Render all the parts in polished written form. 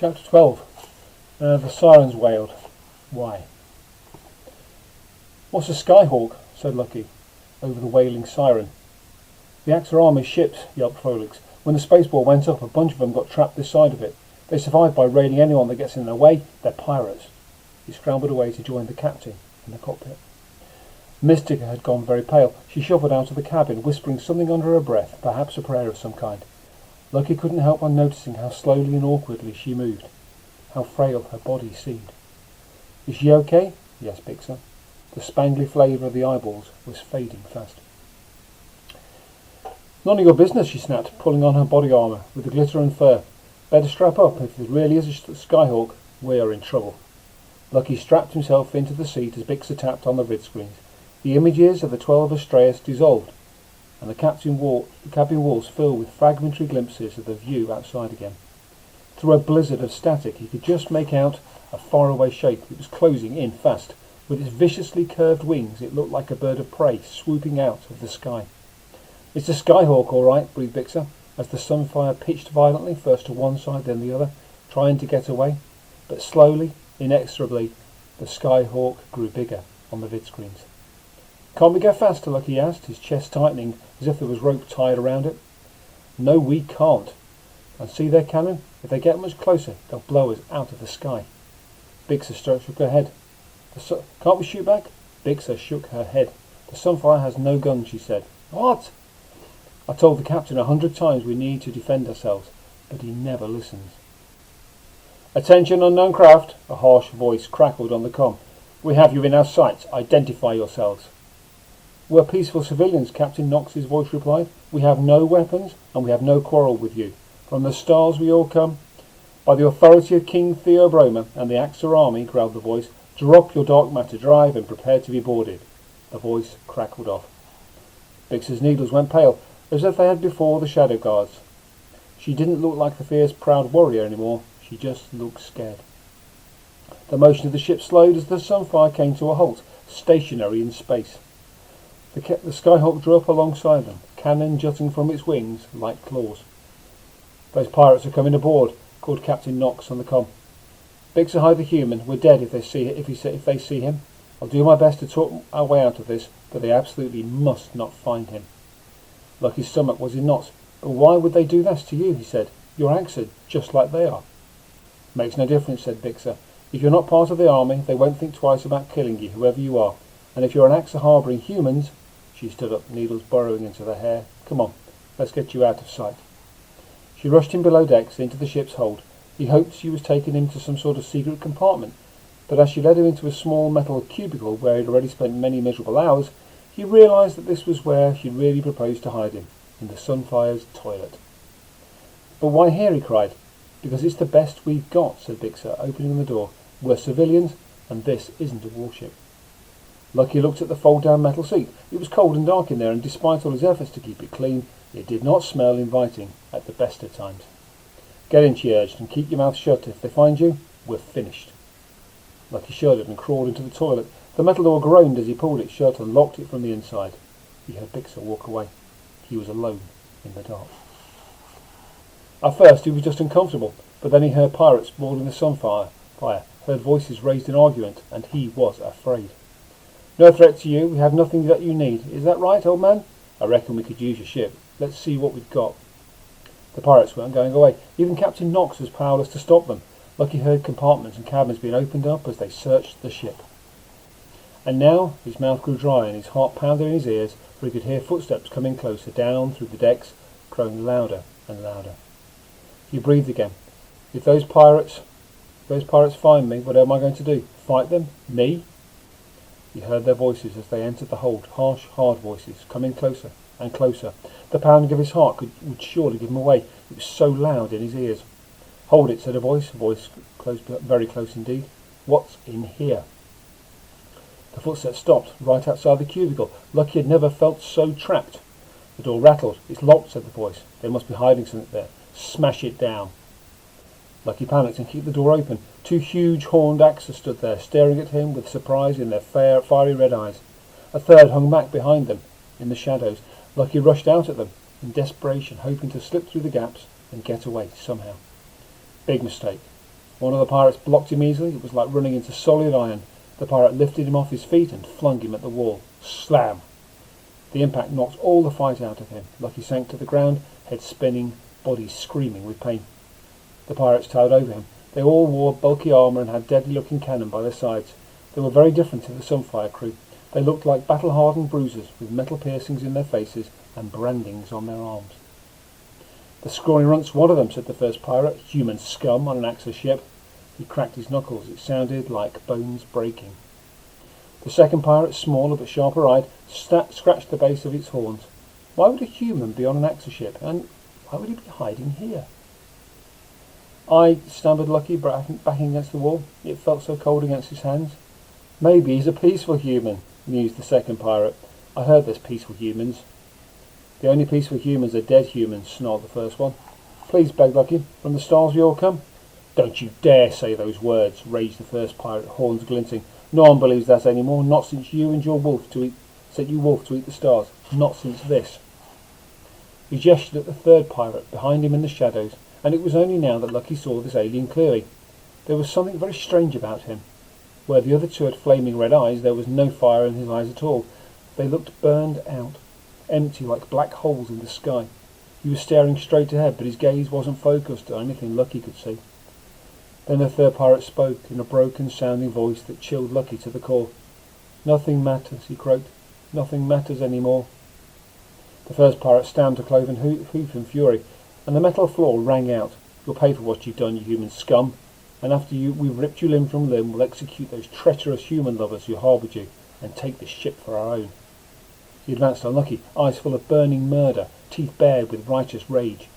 Chapter 12. The sirens wailed. Why? "What's a Skyhawk?" said Lucky, over the wailing siren. "The Axis Army ships," yelped Frolix. "When the spaceball went up, a bunch of them got trapped this side of it. They survive by raiding anyone that gets in their way. They're pirates." He scrambled away to join the captain in the cockpit. Mystica had gone very pale. She shuffled out of the cabin, whispering something under her breath, perhaps a prayer of some kind. Lucky couldn't help on noticing how slowly and awkwardly she moved, how frail her body seemed. "Is she okay?" he asked Bixer. The spangly flavour of the eyeballs was fading fast. "None of your business," she snapped, pulling on her body armour with the glitter and fur. "Better strap up. If it really is a Skyhawk, we are in trouble." Lucky strapped himself into the seat as Bixer tapped on the vid screens. The images of the 12 Astræus dissolved, and the cabin walls filled with fragmentary glimpses of the view outside again. Through a blizzard of static, he could just make out a faraway shape. It was closing in fast. With its viciously curved wings, it looked like a bird of prey swooping out of the sky. "It's a Skyhawk, all right," breathed Bixer, as the Sunfire pitched violently, first to one side, then the other, trying to get away. But slowly, inexorably, the Skyhawk grew bigger on the vid screens. "Can't we go faster?" Lucky asked, his chest tightening as if there was rope tied around it. "No, we can't. And see their cannon? If they get much closer, they'll blow us out of the sky." Bixer shook her head. "Can't we shoot back?" Bixer shook her head. "The Sunfire has no guns," she said. "What?" "I told the captain 100 times we need to defend ourselves, but he never listens." "Attention, unknown craft," a harsh voice crackled on the comm. "We have you in our sights. Identify yourselves." "We're peaceful civilians," Captain Knox's voice replied. "We have no weapons, and we have no quarrel with you. From the stars we all come. By the authority of King Theobroma and the Axis Army," growled the voice, "drop your dark matter drive and prepare to be boarded." The voice crackled off. Bixer's needles went pale, as if they had before the shadow guards. She didn't look like the fierce, proud warrior anymore. She just looked scared. The motion of the ship slowed as the Sunfire came to a halt, stationary in space. The Skyhawk drew up alongside them, cannon jutting from its wings like claws. "Those pirates are coming aboard," called Captain Knox on the comm. "Bixer, hide the human. We're dead if they see him. I'll do my best to talk our way out of this, but they absolutely must not find him." Lucky's stomach was in knots. "But why would they do this to you?" he said. "You're Axis, just like they are." "Makes no difference," said Bixer. "If you're not part of the army, they won't think twice about killing you, whoever you are. And if you're an Axis harbouring humans—" She stood up, needles burrowing into her hair. "Come on, let's get you out of sight." She rushed him below decks into the ship's hold. He hoped she was taking him to some sort of secret compartment, but as she led him into a small metal cubicle where he had already spent many miserable hours, he realised that this was where she really proposed to hide him, in the Sunfire's toilet. "But why here?" he cried. "Because it's the best we've got," said Bixer, opening the door. "We're civilians, and this isn't a warship." Lucky looked at the fold-down metal seat. It was cold and dark in there, and despite all his efforts to keep it clean, it did not smell inviting at the best of times. "Get in," she urged, "and keep your mouth shut. If they find you, we're finished." Lucky shuddered and crawled into the toilet. The metal door groaned as he pulled it shut and locked it from the inside. He heard Bixer walk away. He was alone in the dark. At first he was just uncomfortable, but then he heard pirates boarding the Sunfire, heard voices raised in argument, and he was afraid. "No threat to you. We have nothing that you need. Is that right, old man? I reckon we could use your ship. Let's see what we've got." The pirates weren't going away. Even Captain Knox was powerless to stop them. Lucky heard compartments and cabins being opened up as they searched the ship. And now his mouth grew dry and his heart pounded in his ears, for he could hear footsteps coming closer down through the decks, growing louder and louder. He breathed again. If those pirates find me, what am I going to do? Fight them? Me? He heard their voices as they entered the hold, harsh, hard voices, coming closer and closer. The pounding of his heart would surely give him away. It was so loud in his ears. "Hold it," said a voice close, very close indeed. "What's in here?" The footsteps stopped right outside the cubicle. Lucky had never felt so trapped. The door rattled. "It's locked," said the voice. "They must be hiding something there. Smash it down." Lucky panicked and kicked the door open. Two huge horned Axis stood there, staring at him with surprise in their fiery red eyes. A third hung back behind them, in the shadows. Lucky rushed out at them, in desperation, hoping to slip through the gaps and get away somehow. Big mistake. One of the pirates blocked him easily. It was like running into solid iron. The pirate lifted him off his feet and flung him at the wall. Slam! The impact knocked all the fight out of him. Lucky sank to the ground, head spinning, body screaming with pain. The pirates towered over him. They all wore bulky armour and had deadly-looking cannon by their sides. They were very different to the Sunfire crew. They looked like battle-hardened bruisers with metal piercings in their faces and brandings on their arms. "The scrawny runt's one of them," said the first pirate. "Human scum on an Axis ship." He cracked his knuckles. It sounded like bones breaking. The second pirate, smaller but sharper-eyed, scratched the base of its horns. Why would a human be on an Axis ship, and why would he be hiding here? "I," stammered Lucky, backing against the wall. It felt so cold against his hands. "Maybe he's a peaceful human," mused the second pirate. "I heard there's peaceful humans." "The only peaceful humans are dead humans," snarled the first one. "Please," begged Lucky, "from the stars we all come." "Don't you dare say those words," raged the first pirate, horns glinting. "No one believes that anymore, not since you and your wolf sent you wolf to eat the stars. Not since this." He gestured at the third pirate behind him in the shadows, and it was only now that Lucky saw this alien clearly. There was something very strange about him. Where the other two had flaming red eyes, there was no fire in his eyes at all. They looked burned out, empty like black holes in the sky. He was staring straight ahead, but his gaze wasn't focused on anything Lucky could see. Then the third pirate spoke in a broken-sounding voice that chilled Lucky to the core. "Nothing matters," he croaked. "Nothing matters anymore." The first pirate stamped a cloven hoof in fury, and the metal floor rang out. "You'll pay for what you've done, you human scum. And after we've ripped you limb from limb, we'll execute those treacherous human lovers who harboured you, and take this ship for our own." He advanced on Lucky, eyes full of burning murder, teeth bared with righteous rage.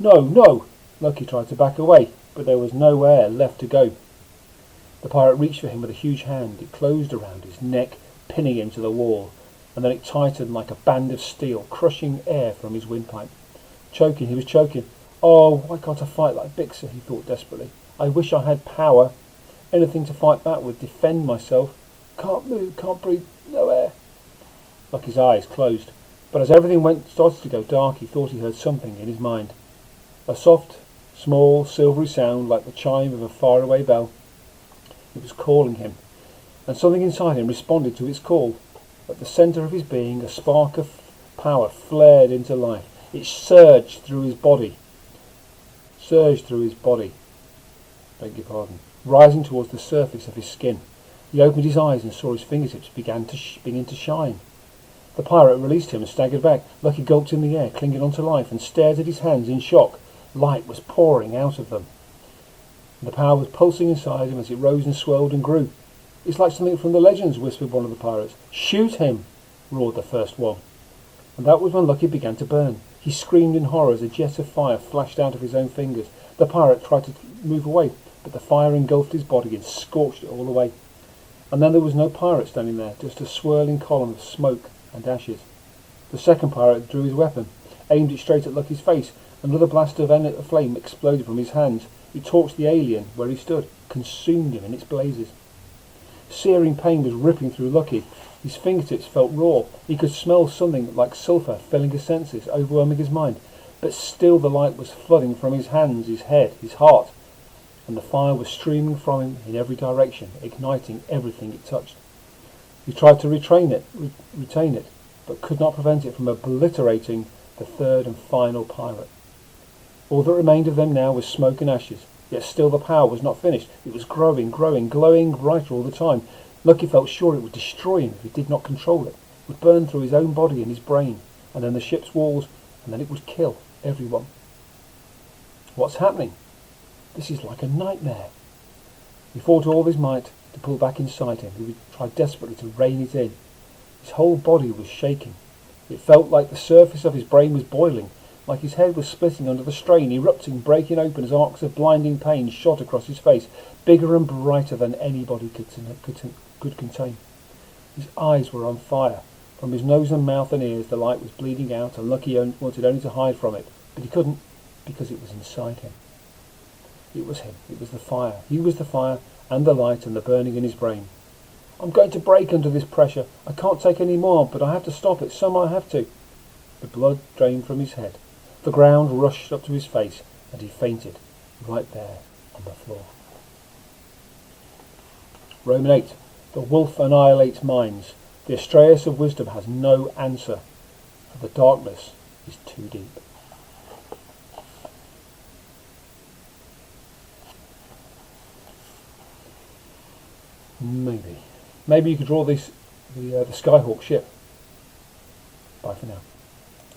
"No, no!" Lucky tried to back away, but there was nowhere left to go. The pirate reached for him with a huge hand. It closed around his neck, pinning him to the wall, and then it tightened like a band of steel, crushing air from his windpipe. Choking, he was choking. "Oh, why can't I fight like Bixer?" he thought desperately. "I wish I had power. Anything to fight back with, defend myself. Can't move, can't breathe, no air." Lucky's eyes closed, but as everything started to go dark, he thought he heard something in his mind. A soft, small, silvery sound like the chime of a faraway bell. It was calling him, and something inside him responded to its call. At the centre of his being, a spark of power flared into life. It surged through his body. Beg your pardon. Rising towards the surface of his skin. He opened his eyes and saw his fingertips begin to shine. The pirate released him and staggered back. Lucky gulped in the air, clinging on to life, and stared at his hands in shock. Light was pouring out of them. The power was pulsing inside him as it rose and swelled and grew. "It's like something from the legends," whispered one of the pirates. "Shoot him!" roared the first one. And that was when Lucky began to burn. He screamed in horror as a jet of fire flashed out of his own fingers. The pirate tried to move away, but the fire engulfed his body and scorched it all away. And then there was no pirate standing there, just a swirling column of smoke and ashes. The second pirate drew his weapon, aimed it straight at Lucky's face. Another blast of flame exploded from his hands. It torched the alien where he stood, consumed him in its blazes. Searing pain was ripping through Lucky. His fingertips felt raw. He could smell something like sulphur filling his senses, overwhelming his mind. But still the light was flooding from his hands, his head, his heart, and the fire was streaming from him in every direction, igniting everything it touched. He tried to retain it, but could not prevent it from obliterating the third and final pirate. All that remained of them now was smoke and ashes, yet still the power was not finished. It was growing, glowing brighter all the time. Lucky felt sure it would destroy him if he did not control it. It would burn through his own body and his brain, and then the ship's walls, and then it would kill everyone. What's happening? This is like a nightmare. He fought all his might to pull back inside him. He would try desperately to rein it in. His whole body was shaking. It felt like the surface of his brain was boiling, like his head was splitting under the strain, erupting, breaking open as arcs of blinding pain shot across his face, bigger and brighter than anybody could contain. His eyes were on fire. From his nose and mouth and ears the light was bleeding out, and Lucky wanted only to hide from it, but he couldn't, because it was inside him. It was him. It was the fire. He was the fire, and the light, and the burning in his brain. "I'm going to break under this pressure. I can't take any more, but I have to stop it. Some I have to." The blood drained from his head. The ground rushed up to his face, and he fainted right there on the floor. Roman 8. The wolf annihilates minds. The Astraeus of wisdom has no answer, for the darkness is too deep. Maybe you could draw the Skyhawk ship. Bye for now.